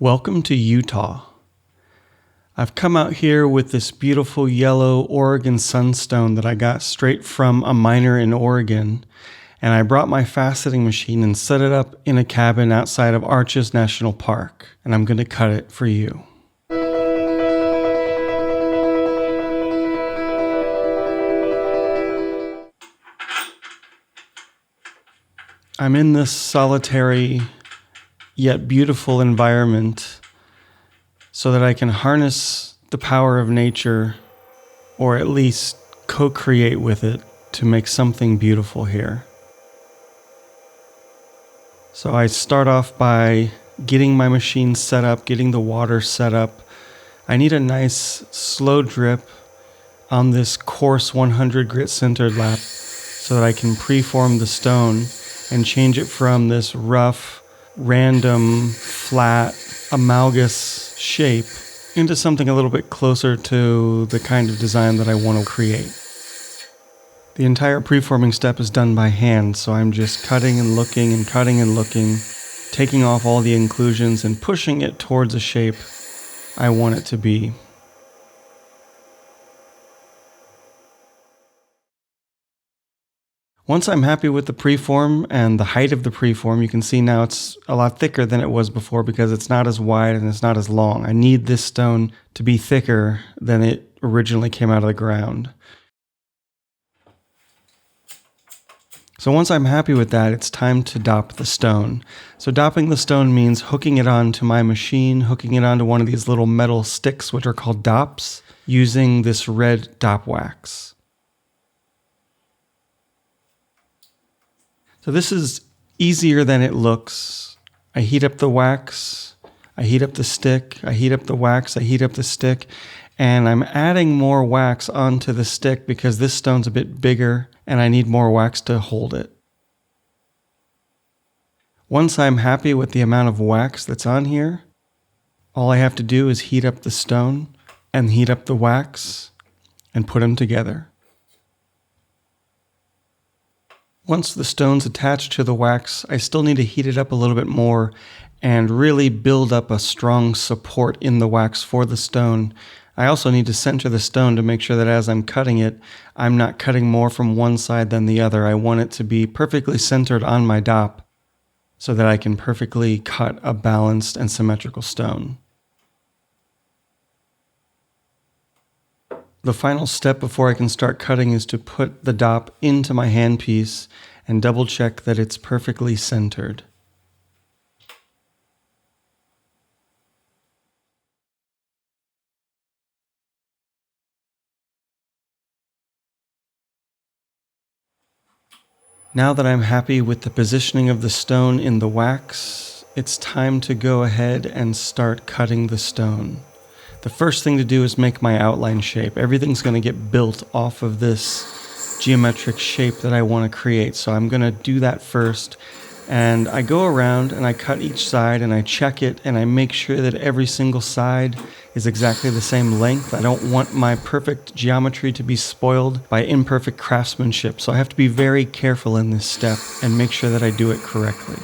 Welcome to Utah. I've come out here with this beautiful yellow Oregon Sunstone that I got straight from a miner in Oregon, and I brought my faceting machine and set it up in a cabin outside of Arches National Park, and I'm going to cut it for you. I'm in this solitary yet beautiful environment so that I can harness the power of nature, or at least co-create with it to make something beautiful here. So I start off by getting my machine set up, getting the water set up. I need a nice slow drip on this coarse 100 grit sintered lap so that I can preform the stone and change it from this rough, random, flat, amalgamous shape into something a little bit closer to the kind of design that I want to create. The entire preforming step is done by hand, so I'm just cutting and looking and cutting and looking, taking off all the inclusions and pushing it towards a shape I want it to be. Once I'm happy with the preform and the height of the preform, you can see now it's a lot thicker than it was before because it's not as wide and it's not as long. I need this stone to be thicker than it originally came out of the ground. So once I'm happy with that, it's time to dop the stone. So dopping the stone means hooking it onto my machine, hooking it onto one of these little metal sticks, which are called dops, using this red dop wax. So this is easier than it looks. I heat up the wax, I heat up the stick, I heat up the wax, I heat up the stick, and I'm adding more wax onto the stick because this stone's a bit bigger and I need more wax to hold it. Once I'm happy with the amount of wax that's on here, all I have to do is heat up the stone and heat up the wax and put them together. Once the stone's attached to the wax, I still need to heat it up a little bit more and really build up a strong support in the wax for the stone. I also need to center the stone to make sure that as I'm cutting it, I'm not cutting more from one side than the other. I want it to be perfectly centered on my dop so that I can perfectly cut a balanced and symmetrical stone. The final step before I can start cutting is to put the dop into my handpiece and double check that it's perfectly centered. Now that I'm happy with the positioning of the stone in the wax, it's time to go ahead and start cutting the stone. The first thing to do is make my outline shape. Everything's going to get built off of this geometric shape that I want to create. So I'm going to do that first. And I go around and I cut each side and I check it and I make sure that every single side is exactly the same length. I don't want my perfect geometry to be spoiled by imperfect craftsmanship. So I have to be very careful in this step and make sure that I do it correctly.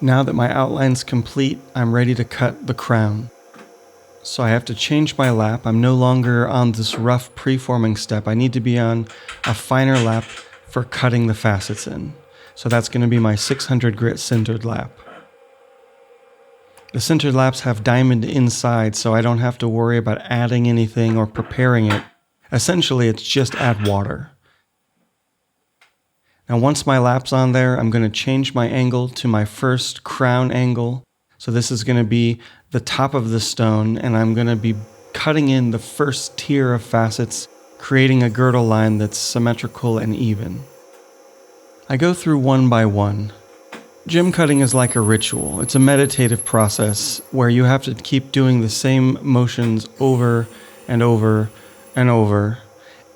Now that my outline's complete, I'm ready to cut the crown. So I have to change my lap. I'm no longer on this rough preforming step. I need to be on a finer lap for cutting the facets in. So that's going to be my 600 grit sintered lap. The sintered laps have diamond inside, so I don't have to worry about adding anything or preparing it. Essentially, it's just add water. Now once my lap's on there, I'm going to change my angle to my first crown angle. So this is going to be the top of the stone, and I'm going to be cutting in the first tier of facets, creating a girdle line that's symmetrical and even. I go through one by one. Gem cutting is like a ritual. It's a meditative process where you have to keep doing the same motions over and over and over.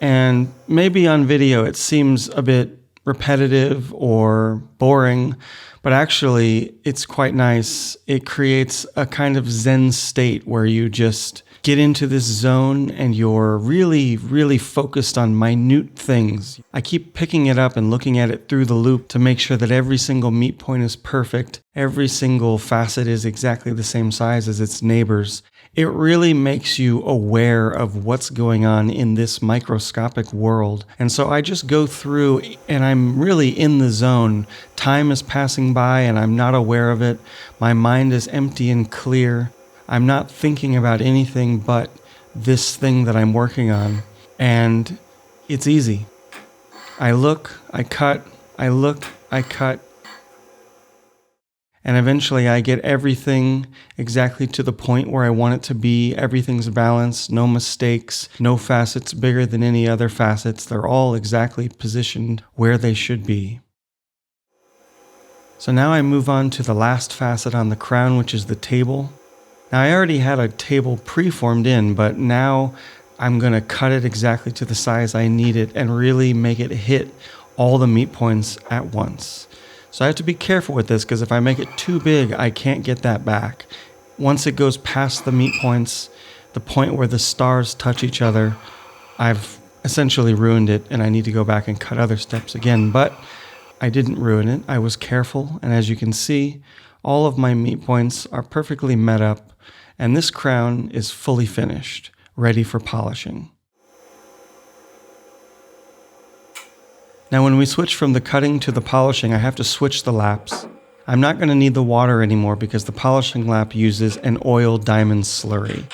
And maybe on video it seems a bit repetitive or boring, but actually it's quite nice. It creates a kind of Zen state where you just get into this zone and you're really, really focused on minute things. I keep picking it up and looking at it through the loop to make sure that every single meet point is perfect. Every single facet is exactly the same size as its neighbors. It really makes you aware of what's going on in this microscopic world. And so I just go through and I'm really in the zone. Time is passing by and I'm not aware of it. My mind is empty and clear. I'm not thinking about anything but this thing that I'm working on. And it's easy. I look, I cut, I look, I cut. And eventually I get everything exactly to the point where I want it to be. Everything's balanced, no mistakes, no facets bigger than any other facets. They're all exactly positioned where they should be. So now I move on to the last facet on the crown, which is the table. Now I already had a table preformed in, but now I'm going to cut it exactly to the size I need it and really make it hit all the meet points at once. So I have to be careful with this because if I make it too big, I can't get that back. Once it goes past the meet points, the point where the stars touch each other, I've essentially ruined it and I need to go back and cut other steps again. But I didn't ruin it. I was careful. And as you can see, all of my meet points are perfectly met up. And this crown is fully finished, ready for polishing. Now when we switch from the cutting to the polishing, I have to switch the laps. I'm not going to need the water anymore because the polishing lap uses an oil diamond slurry.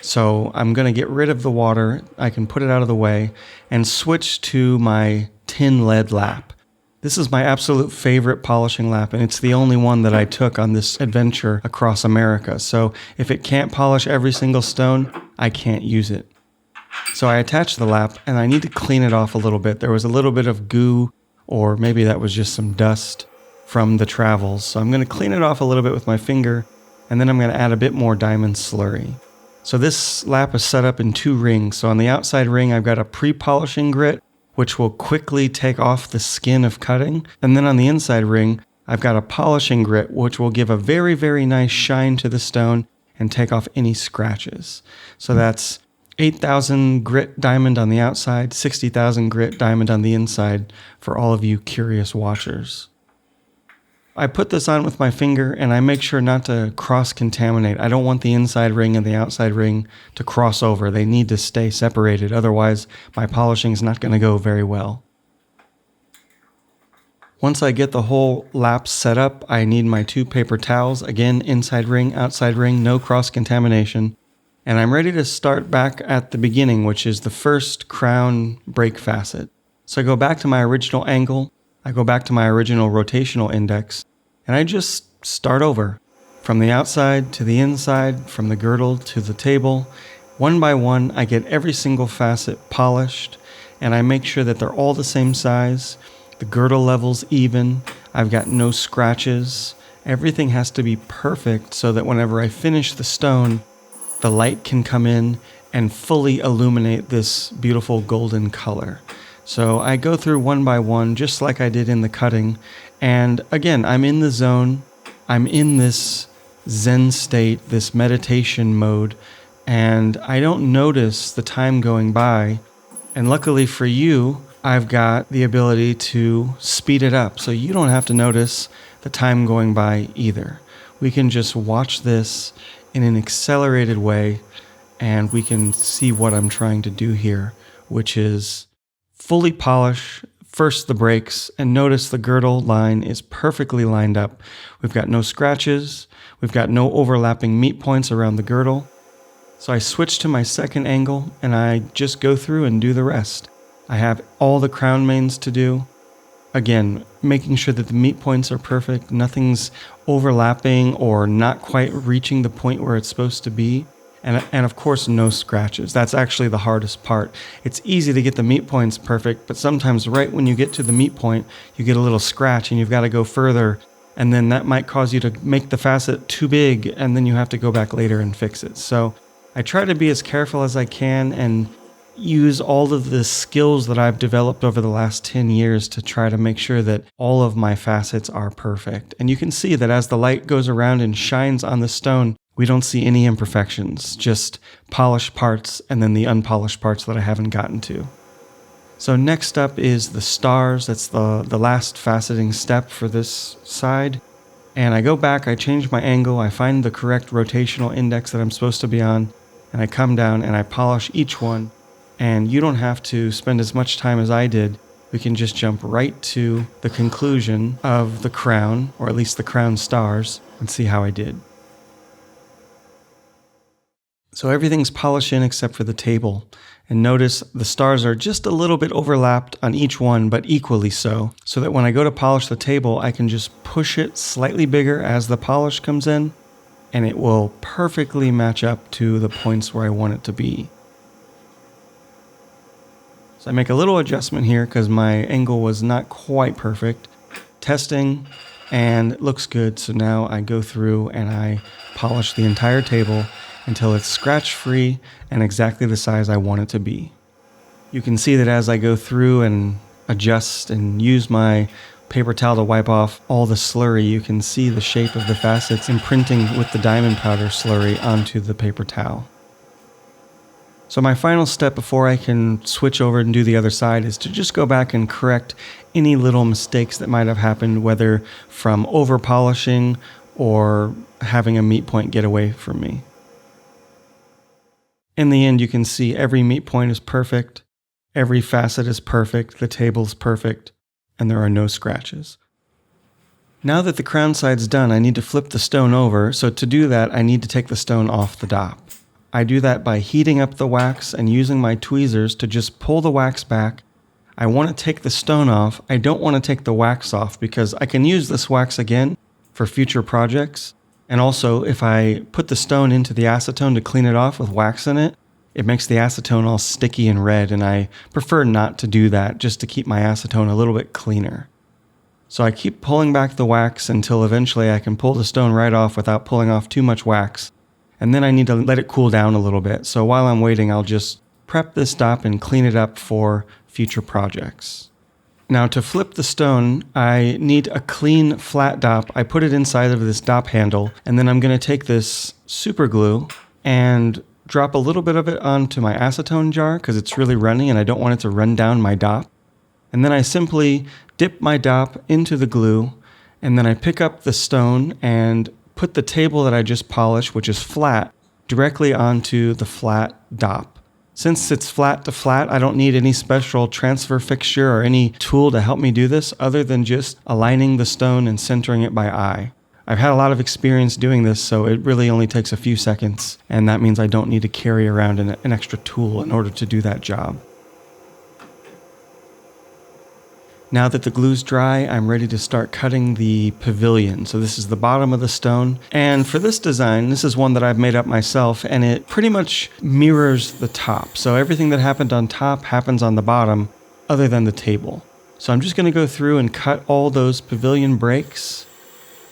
So I'm going to get rid of the water, I can put it out of the way, and switch to my tin lead lap. This is my absolute favorite polishing lap, and it's the only one that I took on this adventure across America. So if it can't polish every single stone, I can't use it. So I attach the lap, and I need to clean it off a little bit. There was a little bit of goo, or maybe that was just some dust from the travels. So I'm going to clean it off a little bit with my finger, and then I'm going to add a bit more diamond slurry. So this lap is set up in 2 rings. So on the outside ring, I've got a pre-polishing grit, which will quickly take off the skin of cutting. And then on the inside ring, I've got a polishing grit, which will give a very, very nice shine to the stone and take off any scratches. So that's 8,000 grit diamond on the outside, 60,000 grit diamond on the inside for all of you curious watchers. I put this on with my finger and I make sure not to cross-contaminate. I don't want the inside ring and the outside ring to cross over. They need to stay separated. Otherwise, my polishing is not going to go very well. Once I get the whole lap set up, I need my 2 paper towels. Again, inside ring, outside ring, no cross-contamination. And I'm ready to start back at the beginning, which is the first crown break facet. So I go back to my original angle. I go back to my original rotational index. And I just start over. From the outside to the inside, from the girdle to the table. One by one, I get every single facet polished. And I make sure that they're all the same size. The girdle level's even. I've got no scratches. Everything has to be perfect so that whenever I finish the stone, the light can come in and fully illuminate this beautiful golden color. So I go through one by one, just like I did in the cutting. And again, I'm in the zone. I'm in this Zen state, this meditation mode, and I don't notice the time going by. And luckily for you, I've got the ability to speed it up. So you don't have to notice the time going by either. We can just watch this in an accelerated way, and we can see what I'm trying to do here, which is fully polish first the breaks, and notice the girdle line is perfectly lined up. We've got no scratches, we've got no overlapping meet points around the girdle. So I switch to my second angle, and I just go through and do the rest. I have all the crown mains to do. Again, making sure that the meet points are perfect, nothing's overlapping or not quite reaching the point where it's supposed to be. And of course, no scratches. That's actually the hardest part. It's easy to get the meet points perfect, but sometimes right when you get to the meet point, you get a little scratch and you've got to go further. And then that might cause you to make the facet too big, and then you have to go back later and fix it. So I try to be as careful as I can and use all of the skills that I've developed over the last 10 years to try to make sure that all of my facets are perfect. And you can see that as the light goes around and shines on the stone, we don't see any imperfections, just polished parts and then the unpolished parts that I haven't gotten to. So next up is the stars. That's the last faceting step for this side. And I go back, I change my angle, I find the correct rotational index that I'm supposed to be on, and I come down and I polish each one. And you don't have to spend as much time as I did. We can just jump right to the conclusion of the crown, or at least the crown stars, and see how I did. So everything's polished in except for the table. And notice the stars are just a little bit overlapped on each one, but equally so that when I go to polish the table, I can just push it slightly bigger as the polish comes in, and it will perfectly match up to the points where I want it to be. So I make a little adjustment here because my angle was not quite perfect. Testing, and it looks good. So now I go through and I polish the entire table until it's scratch-free and exactly the size I want it to be. You can see that as I go through and adjust and use my paper towel to wipe off all the slurry, you can see the shape of the facets imprinting with the diamond powder slurry onto the paper towel. So my final step before I can switch over and do the other side is to just go back and correct any little mistakes that might have happened, whether from over polishing or having a meat point get away from me. In the end, you can see every meat point is perfect, every facet is perfect, the table's perfect, and there are no scratches. Now that the crown side's done, I need to flip the stone over, so to do that, I need to take the stone off the dop. I do that by heating up the wax and using my tweezers to just pull the wax back. I want to take the stone off. I don't want to take the wax off because I can use this wax again for future projects. And also, if I put the stone into the acetone to clean it off with wax in it, it makes the acetone all sticky and red, and I prefer not to do that just to keep my acetone a little bit cleaner. So I keep pulling back the wax until eventually I can pull the stone right off without pulling off too much wax. And then I need to let it cool down a little bit. So while I'm waiting, I'll just prep this dop and clean it up for future projects. Now to flip the stone, I need a clean flat dop. I put it inside of this dop handle, and then I'm going to take this super glue and drop a little bit of it onto my acetone jar because it's really runny and I don't want it to run down my dop. And then I simply dip my dop into the glue, and then I pick up the stone and put the table that I just polished, which is flat, directly onto the flat dop. Since it's flat to flat, I don't need any special transfer fixture or any tool to help me do this other than just aligning the stone and centering it by eye. I've had a lot of experience doing this, so it really only takes a few seconds, and that means I don't need to carry around an extra tool in order to do that job. Now that the glue's dry, I'm ready to start cutting the pavilion. So this is the bottom of the stone. And for this design, this is one that I've made up myself, and it pretty much mirrors the top. So everything that happened on top happens on the bottom, other than the table. So I'm just going to go through and cut all those pavilion breaks.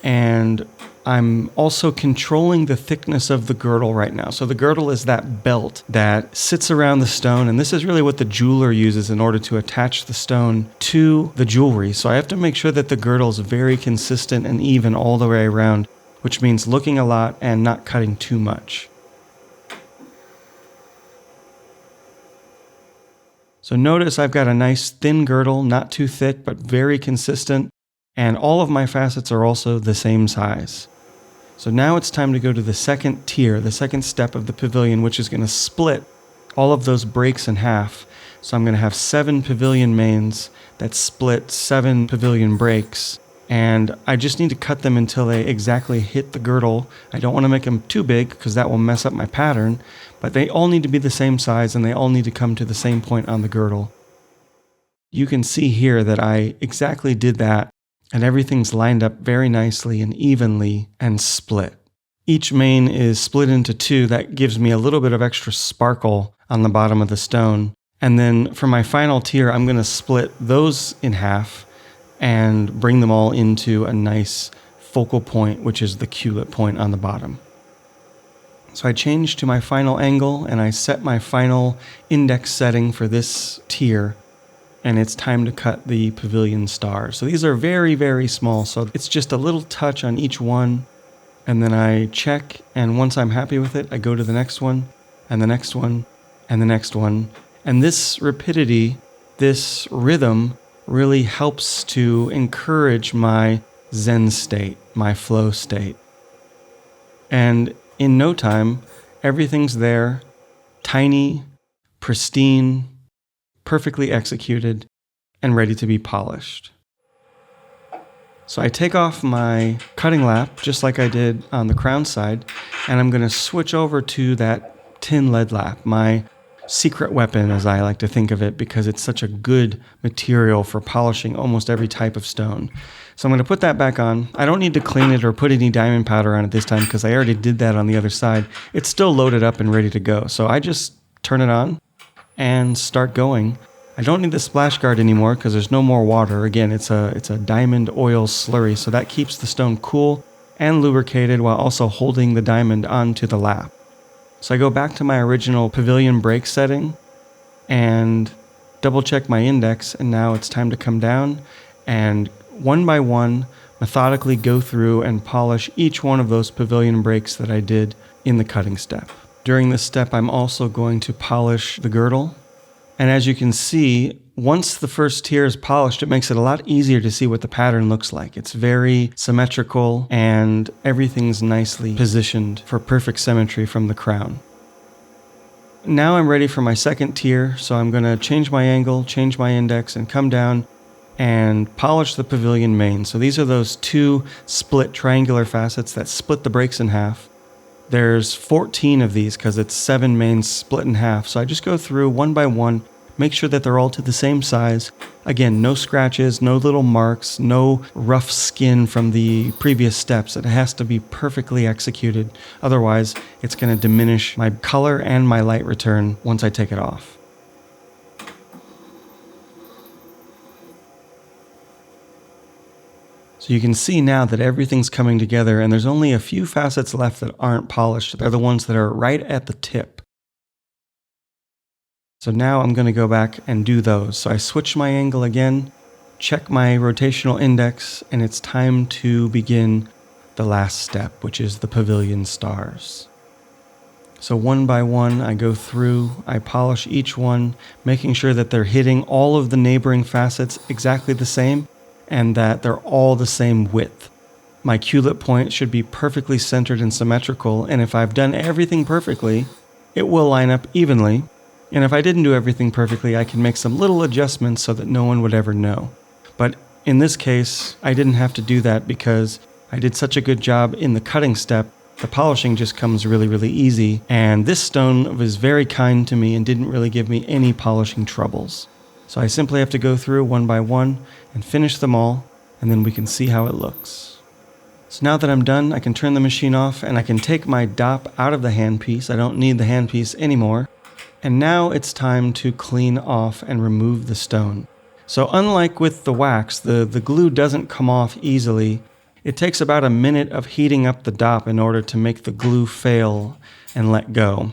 And I'm also controlling the thickness of the girdle right now. So the girdle is that belt that sits around the stone, and this is really what the jeweler uses in order to attach the stone to the jewelry. So I have to make sure that the girdle is very consistent and even all the way around, which means looking a lot and not cutting too much. So notice I've got a nice thin girdle, not too thick, but very consistent, and all of my facets are also the same size. So now it's time to go to the second tier, the second step of the pavilion, which is going to split all of those breaks in half. So I'm going to have 7 pavilion mains that split 7 pavilion breaks. And I just need to cut them until they exactly hit the girdle. I don't want to make them too big because that will mess up my pattern, but they all need to be the same size and they all need to come to the same point on the girdle. You can see here that I exactly did that. And everything's lined up very nicely and evenly and split. Each main is split into 2. That gives me a little bit of extra sparkle on the bottom of the stone. And then for my final tier, I'm going to split those in half and bring them all into a nice focal point, which is the culet point on the bottom. So I change to my final angle and I set my final index setting for this tier. And it's time to cut the pavilion stars. So these are very, very small. So it's just a little touch on each one. and then I check, and once I'm happy with it, I go to the next one, and the next one, and the next one. And this rapidity, this rhythm, really helps to encourage my Zen state, my flow state. And in no time, everything's there, tiny, pristine, perfectly executed, and ready to be polished. So I take off my cutting lap, just like I did on the crown side, and I'm going to switch over to that tin lead lap, my secret weapon, as I like to think of it, because it's such a good material for polishing almost every type of stone. So I'm going to put that back on. I don't need to clean it or put any diamond powder on it this time because I already did that on the other side. It's still loaded up and ready to go. So I just turn it on and start going. I don't need the splash guard anymore because there's no more water. Again, it's a diamond oil slurry, so that keeps the stone cool and lubricated while also holding the diamond onto the lap. So I go back to my original Pavilion brake setting and double check my index, and now it's time to come down and one by one methodically go through and polish each one of those Pavilion brakes that I did in the cutting step. During this step, I'm also going to polish the girdle. And as you can see, once the first tier is polished, it makes it a lot easier to see what the pattern looks like. It's very symmetrical and everything's nicely positioned for perfect symmetry from the crown. Now I'm ready for my second tier, so I'm going to change my angle, change my index, and come down and polish the Pavilion main. So these are those two split triangular facets that split the brakes in half. There's 14 of these because it's 7 mains split in half. So I just go through one by one, make sure that they're all to the same size. Again, no scratches, no little marks, no rough skin from the previous steps. It has to be perfectly executed. Otherwise, it's going to diminish my color and my light return once I take it off. So you can see now that everything's coming together and there's only a few facets left that aren't polished. They're the ones that are right at the tip. So now I'm going to go back and do those. So I switch my angle again, check my rotational index, and it's time to begin the last step, which is the Pavilion stars. So one by one, I go through, I polish each one, making sure that they're hitting all of the neighboring facets exactly the same, and that they're all the same width. My Q-lip point should be perfectly centered and symmetrical, and if I've done everything perfectly, it will line up evenly. And if I didn't do everything perfectly, I can make some little adjustments so that no one would ever know. But in this case, I didn't have to do that because I did such a good job in the cutting step. The polishing just comes really, really easy, and this stone was very kind to me and didn't really give me any polishing troubles. So I simply have to go through one by one and finish them all, and then we can see how it looks. So now that I'm done, I can turn the machine off and I can take my dop out of the handpiece. I don't need the handpiece anymore. And now it's time to clean off and remove the stone. So unlike with the wax, the glue doesn't come off easily. It takes about a minute of heating up the dop in order to make the glue fail and let go.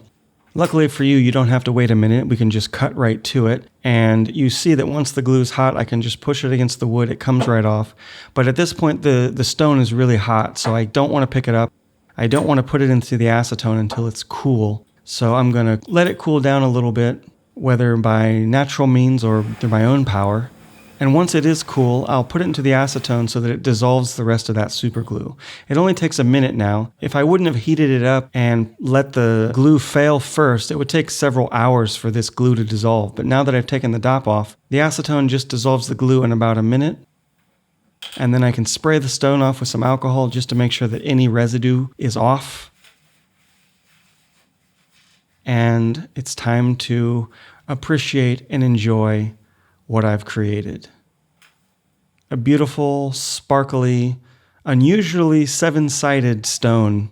Luckily for you, you don't have to wait a minute. We can just cut right to it. And you see that once the glue is hot, I can just push it against the wood. It comes right off. But at this point, the stone is really hot, so I don't want to pick it up. I don't want to put it into the acetone until it's cool. So I'm going to let it cool down a little bit, whether by natural means or through my own power. And once it is cool, I'll put it into the acetone so that it dissolves the rest of that super glue. It only takes a minute now. If I wouldn't have heated it up and let the glue fail first, it would take several hours for this glue to dissolve. But now that I've taken the dop off, the acetone just dissolves the glue in about a minute. And then I can spray the stone off with some alcohol just to make sure that any residue is off. And it's time to appreciate and enjoy what I've created. A beautiful, sparkly, unusually 7-sided stone.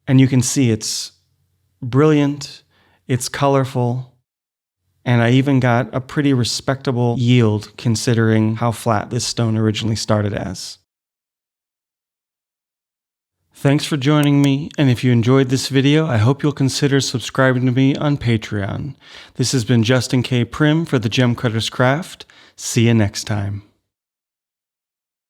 And you can see it's brilliant, it's colorful, and I even got a pretty respectable yield considering how flat this stone originally started as. Thanks for joining me, and if you enjoyed this video, I hope you'll consider subscribing to me on Patreon. This has been Justin K. Prim for the Gem Cutter's Craft. See you next time.